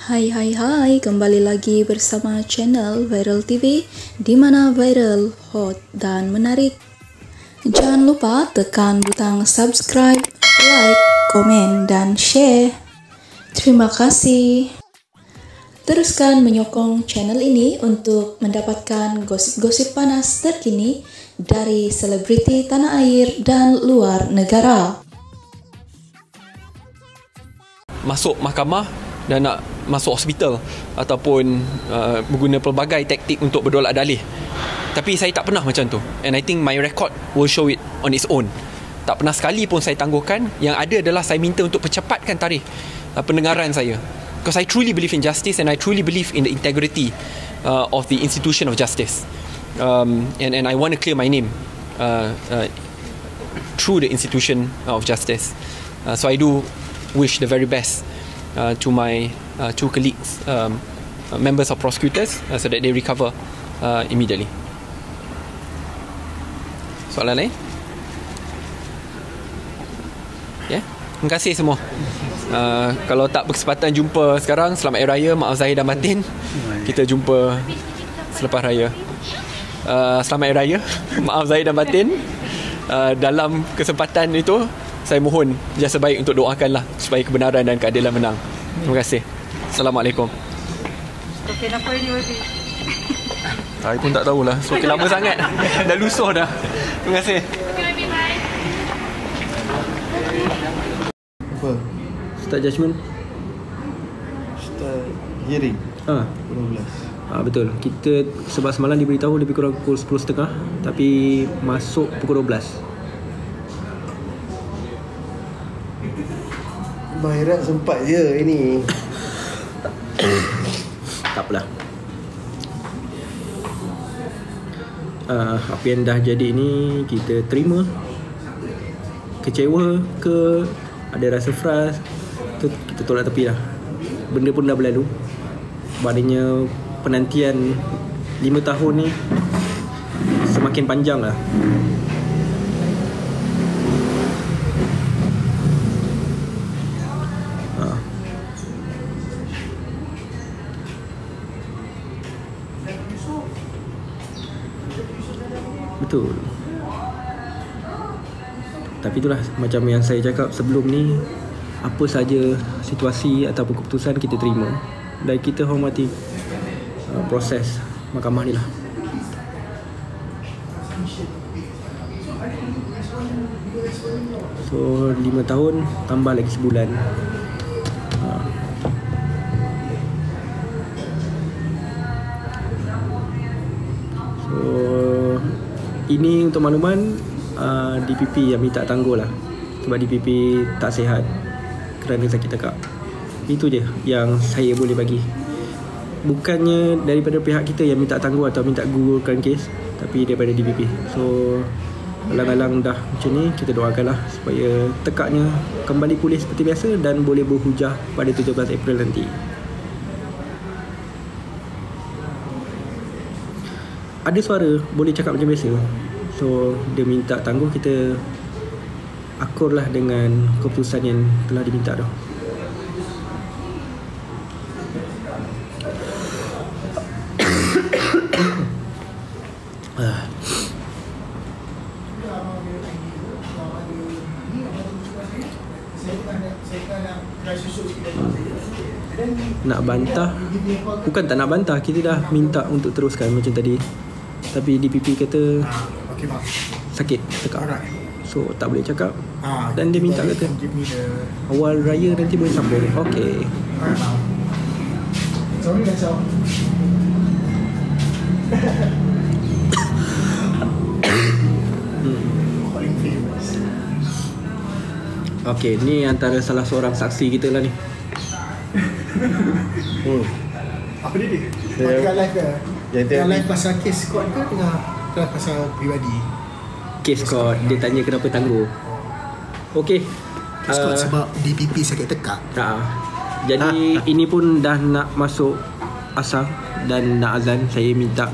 Hai, kembali lagi bersama channel Viral TV di mana viral, hot dan menarik. Jangan lupa tekan butang subscribe, like, komen dan share. Terima kasih. Teruskan menyokong channel ini untuk mendapatkan gosip-gosip panas terkini dari selebriti tanah air dan luar negara. Masuk mahkamah dan nak masuk hospital ataupun berguna pelbagai taktik untuk bertolak dalih. Tapi saya tak pernah macam tu. And I think my record will show it on its own. Tak pernah sekali pun saya tangguhkan. Yang ada adalah saya minta untuk percepatkan tarikh pendengaran saya. Because I truly believe in justice and I truly believe in the integrity of the institution of justice. And I want to clear my name through the institution of justice. So I do wish the very best to my two colleagues, members of prosecutors, so that they recover immediately. Soalan lain? Ya, terima kasih semua. Kalau tak berkesempatan jumpa sekarang, selamat Hari Raya, maaf zahir dan batin. Kita jumpa selepas raya. Selamat Hari Raya, maaf zahir dan batin. Dalam kesempatan itu, saya mohon jasa baik untuk doakanlah supaya kebenaran dan keadilan menang. Terima kasih. Assalamualaikum. Okey, apa ini Wabi? Saya pun tak tahulah. Semakin lama sangat. Dah lusuh dah. Terima kasih. Apa? Start judgement? Start hearing 12. Betul. Kita sebab semalam diberitahu lebih kurang pukul 10.30, tapi masuk pukul 12. Bahirat sempat je ini. Tak apalah. Apa yang dah jadi ni kita terima. Kecewa ke, ada rasa frust, tu kita tolak tepi lah. Benda pun dah berlalu. Maknanya penantian 5 tahun ni semakin panjang lah. Betul. Tapi itulah macam yang saya cakap sebelum ni, apa saja situasi ataupun keputusan kita terima dan kita hormati proses mahkamah ni lah. So 5 tahun tambah lagi sebulan. Ini untuk makluman DPP yang minta tangguh lah. Sebab DPP tak sihat kerana sakit tekak. Itu je yang saya boleh bagi. Bukannya daripada pihak kita yang minta tangguh atau minta gugurkan kes, tapi daripada DPP. So alang-alang dah macam ni, kita doakanlah supaya tekaknya kembali pulih seperti biasa dan boleh berhujah pada 17 April nanti. Ada suara boleh cakap macam biasa. So dia minta tangguh, kita akurlah dengan keputusan yang telah diminta tu. Nak bantah, bukan tak nak bantah, kita dah minta untuk teruskan macam tadi. Tapi DPP kata sakit tekak, so tak boleh cakap. Dan dia minta kata awal raya nanti boleh sambung. Okay. Okay, ni antara salah seorang saksi kita lah ni. Apa dia? Tengah live ke? Tengah live pasal kes kod ke tengah pasal peribadi? Kes kod, dia tanya kenapa tangguh. Okey. Kes kod sebab DPP sakit tekak. Jadi ini pun dah nak masuk asar dan nak azan. Saya minta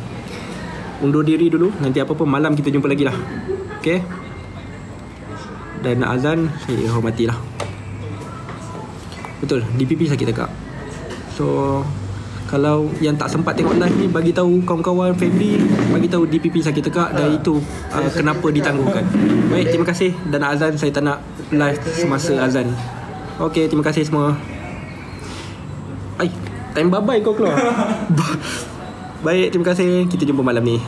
undur diri dulu. Nanti apa-apa malam kita jumpa lagi lah. Okey. Dan nak azan, saya hormatilah. Betul, DPP sakit tekak. So kalau yang tak sempat tengok live ni, bagi tahu kawan-kawan, family, bagi tahu DPP sakit tekak dan itu kenapa ditangguhkan. Baik, terima kasih. Dan azan saya tak nak live semasa azan. Okey, terima kasih semua. Ai, time bye-bye kau keluar. Baik, terima kasih. Kita jumpa malam ni.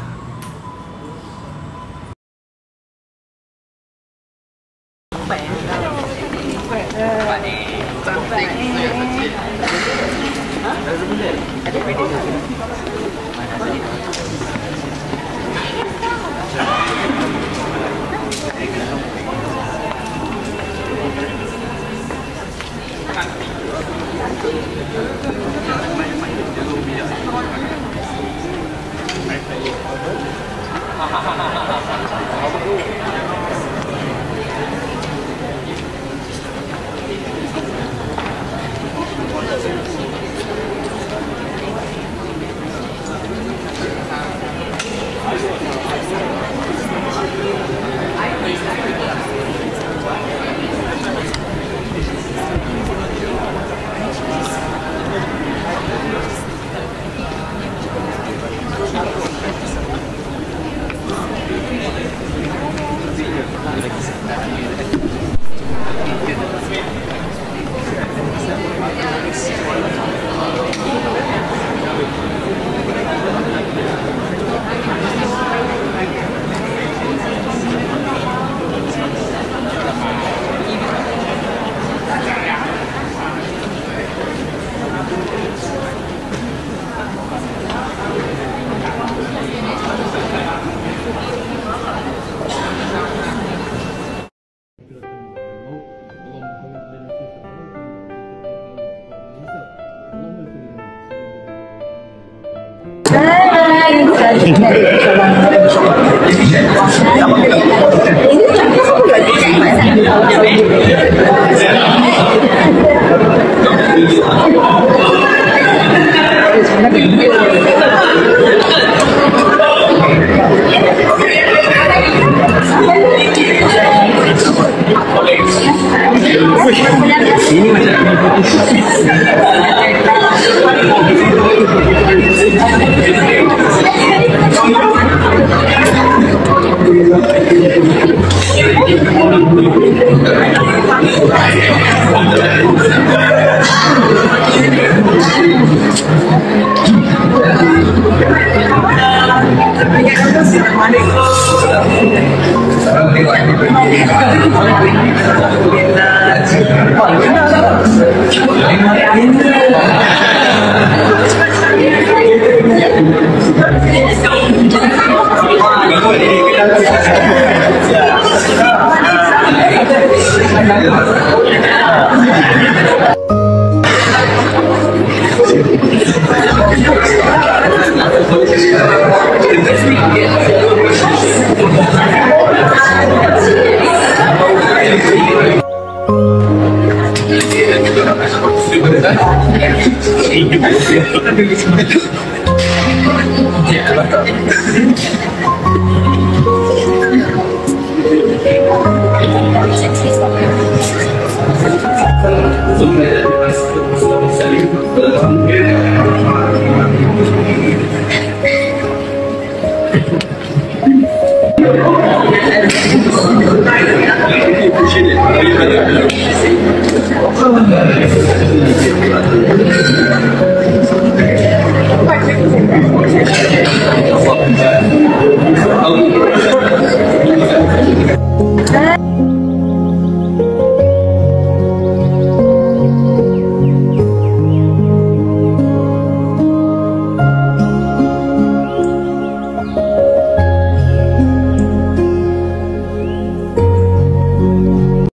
Yeah.